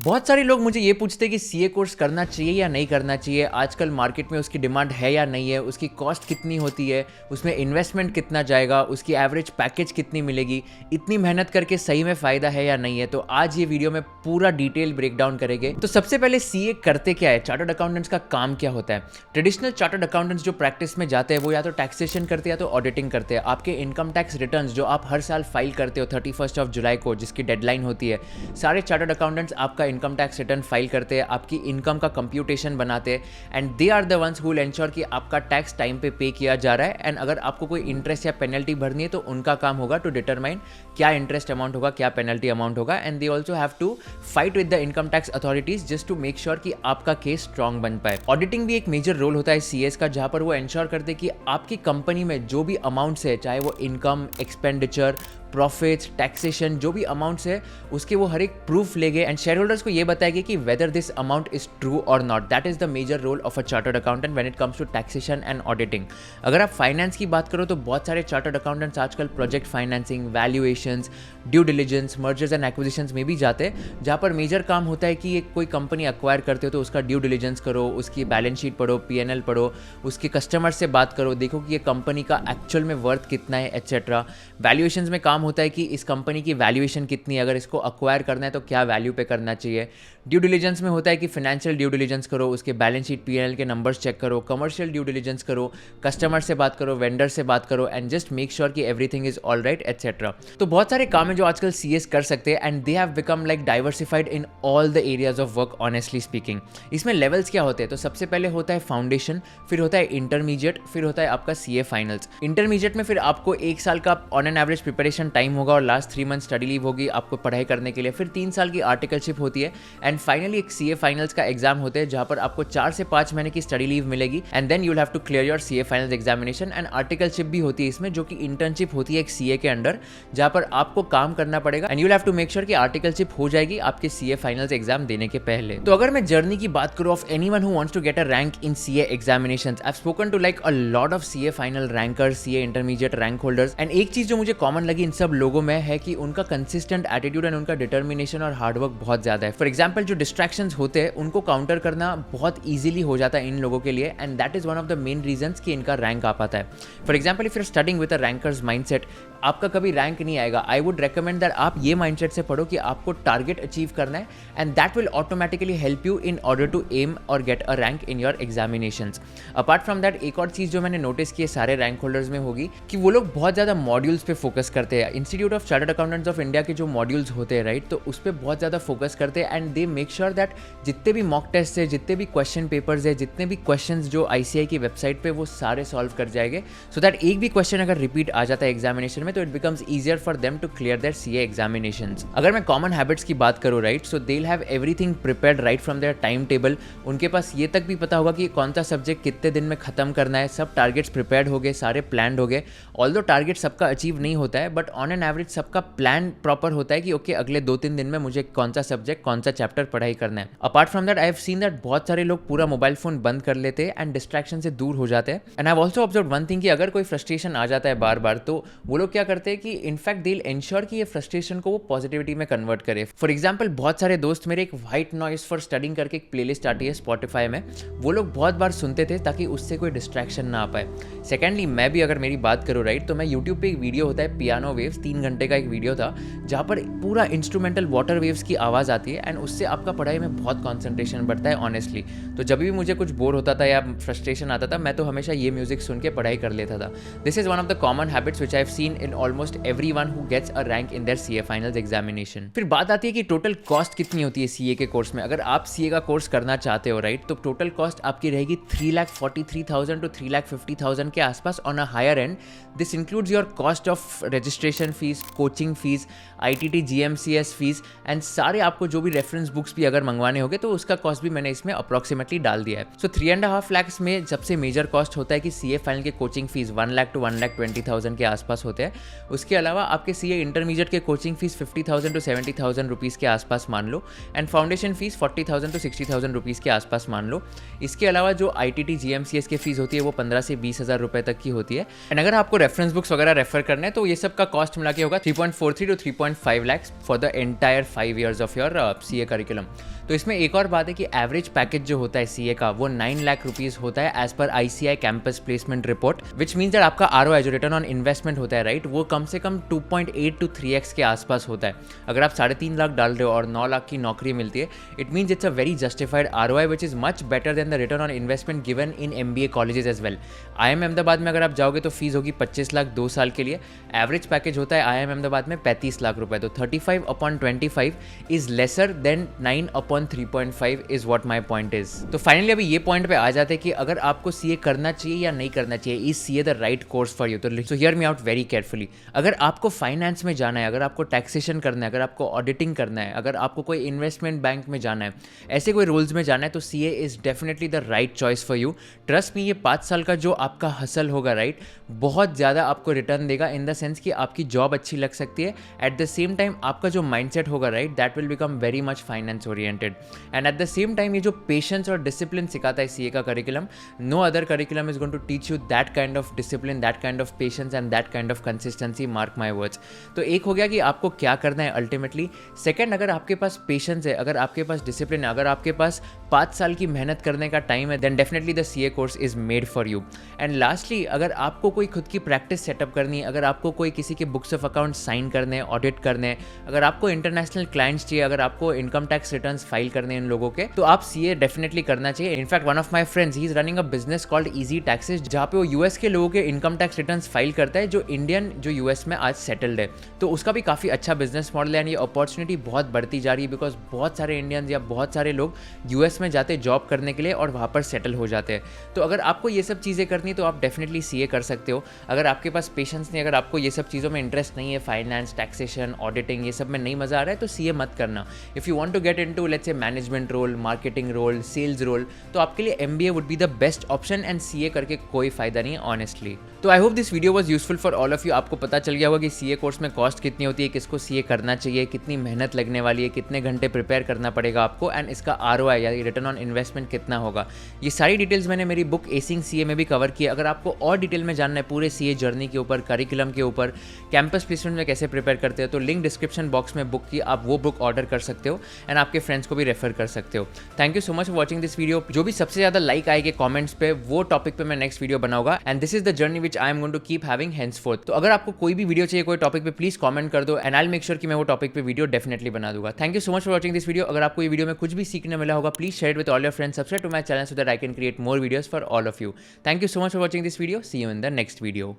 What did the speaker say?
बहुत सारे लोग मुझे ये पूछते हैं कि सीए कोर्स करना चाहिए या नहीं करना चाहिए, आजकल मार्केट में उसकी डिमांड है या नहीं है, उसकी कॉस्ट कितनी होती है, उसमें इन्वेस्टमेंट कितना जाएगा, उसकी एवरेज पैकेज कितनी मिलेगी, इतनी मेहनत करके सही में फ़ायदा है या नहीं है। तो आज ये वीडियो में पूरा डिटेल ब्रेकडाउन करेंगे। तो सबसे पहले सीए करते क्या है, चार्टर्ड अकाउंटेंट्स का काम क्या होता है। ट्रेडिशनल चार्टर्ड अकाउंटेंट्स जो प्रैक्टिस में जाते हैं वो या तो टैक्सेशन करते हैं या तो ऑडिटिंग करते हैं। आपके इनकम टैक्स रिटर्न्स जो आप हर साल फाइल करते हो 31 जुलाई को, जिसकी डेडलाइन होती है, सारे चार्टर्ड अकाउंटेंट्स आपका इनकम टैक्स रिटर्न फाइल करते हैं, आपकी इनकम का कंप्यूटेशन बनाते हैं, and they are the ones who will ensure कि आपका टैक्स टाइम पे किया जा रहा है। एंड अगर आपको कोई इंटरेस्ट या पेनल्टी भरनी है तो उनका काम होगा टू डिटरमाइन क्या इंटरेस्ट अमाउंट होगा, क्या पेनल्टी अमाउंट होगा। And they also have to fight with the income tax authorities just to make sure कि आपका केस स्ट्रॉन्ग बन पाए। ऑडिटिंग भी एक मेजर रोल होता है सीएस का, जहां पर वो एंश्योर करते हैं कि आपकी कंपनी में जो भी अमाउंट्स है, चाहे वो इनकम, एक्सपेंडिचर, प्रॉफिट्स, टैक्सेशन, जो भी अमाउंट्स है उसके वो हर एक प्रूफ लेंगे एंड शेयर होल्डर्स को ये बताएंगे कि whether this amount is true और not. That is the major role of a chartered accountant when it comes to taxation and auditing. अगर आप फाइनेंस की बात करो तो बहुत सारे चार्टर्ड अकाउंटेंट्स आजकल project financing, valuations, due diligence, mergers and acquisitions में भी जाते हैं, जहाँ पर मेजर काम होता है कि कोई कंपनी अक्वायर करते हो तो उसका ड्यू डिलिजेंस करो, उसकी बैलेंस शीट पढ़ो, पीएनएल पढ़ो, उसके कस्टमर से बात करो, देखो कि ये कंपनी का एक्चुअल में वर्थ कितना है, एटसेट्रा। वैल्यूएशंस में काम होता है कि इस कंपनी की वैल्यूएशन कितनी है, अगर इसको अक्वायर करना है तो क्या वैल्यू पे करना चाहिए। ड्यू डिलिजेंस में होता है कि फाइनेंशियल ड्यू डिलिजेंस करो, उसके बैलेंस शीट, पीएनएल के नंबर्स चेक करो, कमर्शियल ड्यू डिलिजेंस करो, कस्टमर से बात करो, वेंडर से बात करो, एंड जस्ट मेक श्योर कि everything is all right, etcetera. तो बहुत सारे काम है जो आजकल सीएस कर सकते हैं and they have become like diversified in all the areas of work, honestly speaking. इसमें लेवल्स क्या होते हैं, तो सबसे पहले होता है फाउंडेशन, फिर होता है इंटरमीडिएट, फिर होता है आपका सीए फाइनल्स। इंटरमीडिएट में फिर आपको 1 साल का on an average preparation time होगा और लास्ट 3 मंथ स्टडी लीव होगी आपको पढ़ाई करने के लिए, फिर 3 साल की आर्टिकलशिप होती है, एंड फाइनली एक सीए फाइनल्स का एग्जाम होते हैं जहां पर आपको 4 से 5 महीने की स्टडी लीव मिलेगी, and then you will have to clear your CA finals examination. And articleship भी होती है इसमें, जो कि इंटर्नशिप होती है एक सीए के अंडर, जहां पर आपको काम करना पड़ेगा and you will have to make sure कि आर्टिकलशिप हो जाएगी आपके सीए फाइनल्स एग्जाम देने के पहले। तो अगर मैं जर्नी की बात करूं of anyone who wants to get a rank in CA examinations, I have spoken to like a lot of CA final rankers, CA intermediate rank holders, and एक चीज जो मुझे कॉमन लगी इन सब लोगों में है कि उनका कंसिस्टेंट एटीट्यूड एंड उनका डिटर्मिनेशन और हार्डवर्क बहुत ज्यादा है। फॉर एग्जाम्पल जो डिस्ट्रैक्शंस होते हैं उनको काउंटर करना बहुत ईजिली हो जाता है इन लोगों के लिए, and that is one of the main reasons कि इनका रैंक आ पाता है। For example if you are studying with a rankers mindset, आपका कभी रैंक नहीं आएगा। आई वुड रेकमेंड दैट आप ये माइंडसेट से पढ़ो कि आपको टारगेट अचीव करना है, and that will automatically help you in order to aim और get a rank in your examinations. Apart from that एक और चीज जो मैंने नोटिस की है सारे रैंक होल्डर्स में होगी कि वो लोग बहुत ज्यादा मॉड्यूल्स पे फोकस करते हैं। Institute of chartered accountants of India के जो मॉड्यूल्स होते हैं राइट, तो उस पर बहुत ज्यादा फोकस करते हैं, and they make sure that जितने भी मॉक टेस्ट है, जितने भी क्वेश्चन पेपर्स है, जितने भी क्वेश्चंस जो आईसीआई की वेबसाइट पे वो सारे सॉल्व कर जाएंगे, सो दैट एक भी क्वेश्चन अगर रिपीट आ जाता है एग्जामिनेशन में तो it becomes easier for them to clear their CA examinations. अगर मैं कॉमन हैबिट्स की बात करूं right, so they will have everything prepared right from their time table. उनके पास ये तक भी पता होगा कि कौन सा सब्जेक्ट कितने दिन में खत्म करना है, सब टारगेट्स प्रिपेयर्ड हो गए, सारे प्लान्ड हो गए। ऑल्दो टारगेट सबका अचीव नहीं होता है, बट ऑन एन एवरेज सबका प्लान प्रॉपर होता है कि ओके अगले 2-3 दिन में मुझे कौन सा सब्जेक्ट, कौन सा चैप्टर पढ़ाई करना है। Apart from that I have seen that बहुत सारे लोग पूरा मोबाइल फोन बंद कर लेते हैं एंड डिस्ट्रैक्शन से दूर हो जाते हैं। And I have also observe one thing कि अगर कोई फ्रस्ट्रेशन आ जाता है बार बार, तो वो लोग क्या करते हैं कि इनफैक्ट दे विल एंश्योर कि ये फ्रस्ट्रेशन को वो पॉजिटिविटी में कन्वर्ट करे। फॉर एग्जाम्पल बहुत सारे दोस्त मेरे एक व्हाइट नॉइज फॉर स्टडिंग करके एक प्लेलिस्ट आती है स्पॉटिफाई में, वो लोग बहुत बार सुनते थे ताकि उससे कोई डिस्ट्रैक्शन ना आ पाए। सेकेंडली मैं भी अगर मेरी बात करूँ राइट, तो मैं यूट्यूब पे एक वीडियो होता है पियानो वेव्स, 3 घंटे का एक वीडियो था जहाँ पर पूरा इंस्ट्रूमेंटल वाटर वेव्स की आवाज़ आती है, एंड उससे आपका पढ़ाई में बहुत कॉन्सेंट्रेशन बढ़ता है ऑनेस्टली। तो जब भी मुझे कुछ बोर होता था या फ्रस्ट्रेशन आता था, मैं तो हमेशा ये म्यूजिक सुन के पढ़ाई कर लेता था। This is one of the common habits which I have seen in almost everyone who gets a rank in their CA finals examination. फिर बात आती है कि टोटल कॉस्ट कितनी होती है सीए के कोर्स में। अगर आप सीए का कोर्स करना चाहते हो राइट, तो टोटल कॉस्ट आपकी रहेगी 3,43,000 to 3,50,000 के आसपास on a higher end. This includes your cost of registration fees, coaching fees, ITT GMCS fees, and सारे आपको जो भी रेफरेंस बुक्स भी अगर मंगवाने होंगे तो उसका कॉस्ट भी मैंने इसमें अप्रॉक्सीमेटली डाल दिया है। सो 3.5 लाख में सबसे मेजर कॉस्ट होता है कि सीए फाइनल के कोचिंग फीस 1 लाख to 1,20,000 के आसपास होते हैं। उसके अलावा आपके सीए इंटरमीडिएट के कोचिंग फीस 50,000 to 70,000 रुपीज़ के आसपास मान लो, and foundation fees 40,000 to 60,000 rupees के आसपास मान लो। इसके अलावा जो ITT GMCS की फीस होती है वो 15 से 20,000 रुपए तक की होती है। एंड अगर आपको रेफरेंस बुक्स वगैरह रेफर करना है तो ये सब का कॉस्ट कॉस्ट मिला के होगा 3.43 to 3.5 lakhs for the entire 5 years of your CA curriculum. तो इसमें एक और बात है कि एवरेज पैकेज जो होता है CA का वो 9 लाख रुपीज़ होता है as per ICI campus placement report, which means that आपका ROI जो रिटर्न ऑन इन्वेस्टमेंट होता है राइट, वो कम से कम 2.8 to 3x के आसपास होता है। अगर आप 3.5 लाख डाल रहे हो और 9 लाख की नौकरी मिलती है, it means it's a very justified ROI which is much better than the return on investment given in MBA colleges as well. IIM Ahmedabad में अगर आप जाओगे तो फीस होगी 25 लाख 2 साल के लिए। एवरेज पैकेज होता है IIM अहमदाबाद में 35 लाख रुपए। तो 35/25 is lesser than 9/3.5 is what my point is. तो फाइनली अभी ये पॉइंट पे आ जाते हैं कि अगर आपको CA करना चाहिए या नहीं करना चाहिए, is CA the right course for you. तो hear me out very carefully. अगर आपको फाइनेंस में जाना है, अगर आपको टैक्सेशन करना है, अगर आपको ऑडिटिंग करना है, अगर आपको कोई इन्वेस्टमेंट बैंक में जाना है, ऐसे कोई रोल्स में जाना है, तो CA is definitely the right choice for you. Trust me, ये 5 साल का जो आपका हसल होगा राइट, बहुत ज़्यादा आपको रिटर्न देगा इन द सेंस कि आपकी जॉब अच्छी लग सकती है। एट द सेम टाइम आपका जो माइंडसेट होगा right, that will become very much finance oriented. And at the same time ये जो पेशेंस और डिसिप्लिन सिखाता है CA का curriculum, no other curriculum is going to teach you that kind of discipline, that kind of patience and that kind of consistency, mark my words. तो एक हो गया कि आपको क्या करना है अल्टीमेटली। सेकंड, अगर आपके पास पेशेंस है, अगर आपके पास डिसिप्लिन है, अगर आपके पास 5 साल की मेहनत करने का टाइम है, then definitely the CA course is made for you. And lastly, अगर आपको कोई खुद की प्रैक्टिस सेटअप करनी है, अगर आपको कोई किसी के बुक्स ऑफ अकाउंट साइन करने हैं, ऑडिट करने हैं, अगर आपको इंटरनेशनल क्लाइंट्स चाहिए, अगर आपको इनकम टैक्स रिटर्न्स फाइल करने हैं इन लोगों के, तो आप CA डेफिनेटली करना चाहिए। In fact one of my friends, he is running a business called easy taxes, जहाँ पे वो US के लोगों के इनकम टैक्स रिटर्न्स फाइल करता है जो इंडियन जो US में आज सेटल्ड है। तो उसका भी काफ़ी अच्छा बिजनेस मॉडल है एंड ये अपॉर्चुनिटी बहुत बढ़ती जा रही है बिकॉज बहुत सारे इंडियंस या बहुत सारे लोग US में जाते जॉब करने के लिए और वहाँ पर सेटल हो जाते हैं। तो अगर आपको ये सब चीज़ें करनी है तो आप डेफिनेटली CA कर सकते हो। अगर आपके पास पेशेंस नहीं, अगर आपको ये सब चीज़ों में इंटरेस्ट नहीं है, फाइनेंस, टैक्सेशन, ऑडिटिंग, ये सब में नहीं मज़ा आ रहा है, तो CA मत करना। If you want to get into let's say management role, marketing role, sales role, तो आपके लिए MBA would be the best option and CA करके कोई फायदा नहीं है ऑनेस्टली। तो I hope this video was useful for all of you. आपको पता चल गया होगा कि CA कोर्स में कॉस्ट कितनी होती है, किसको CA करना चाहिए, कितनी मेहनत लगने वाली है, कितने घंटे प्रिपेयर करना पड़ेगा आपको, एंड इसका ROI या रिटर्न ऑन इन्वेस्टमेंट कितना होगा। ये सारी डिटेल्स मैंने मेरी बुक एसिंग CA में भी कवर किया। अगर आपको और डिटेल में जानना है पूरे CA जर्नी के ऊपर, करिकुलम के ऊपर, कैंपस प्लेसमेंट में कैसे प्रिपेयर करते हो, तो लिंक डिस्क्रिप्शन बॉक्स में बुक की, आप वो बुक ऑर्डर कर सकते हो एंड आपके फ्रेंड्स को भी रेफर कर सकते हो। Thank you so much for watching this video. जो भी सबसे ज़्यादा लाइक आएगी कॉमेंट्स पे, वो टॉपिक पे मैं नेक्स्ट वीडियो बनाऊंगा and this is the journey which I am going to keep having henceforth। तो अगर आपको कोई भी वीडियो चाहिए कोई टॉपिक पे, प्लीज कमेंट कर दो and I will make sure कि मैं वो टॉपिक पे वीडियो डेफिनेटली बना दूंगा। Thank you so much for watching this video. अगर आपको ये वीडियो में कुछ भी सीखने मिला होगा, please share it with all your friends, subscribe to my channel so that I can create more videos for all of you. Thank you so much for watching this video. See you in the next video.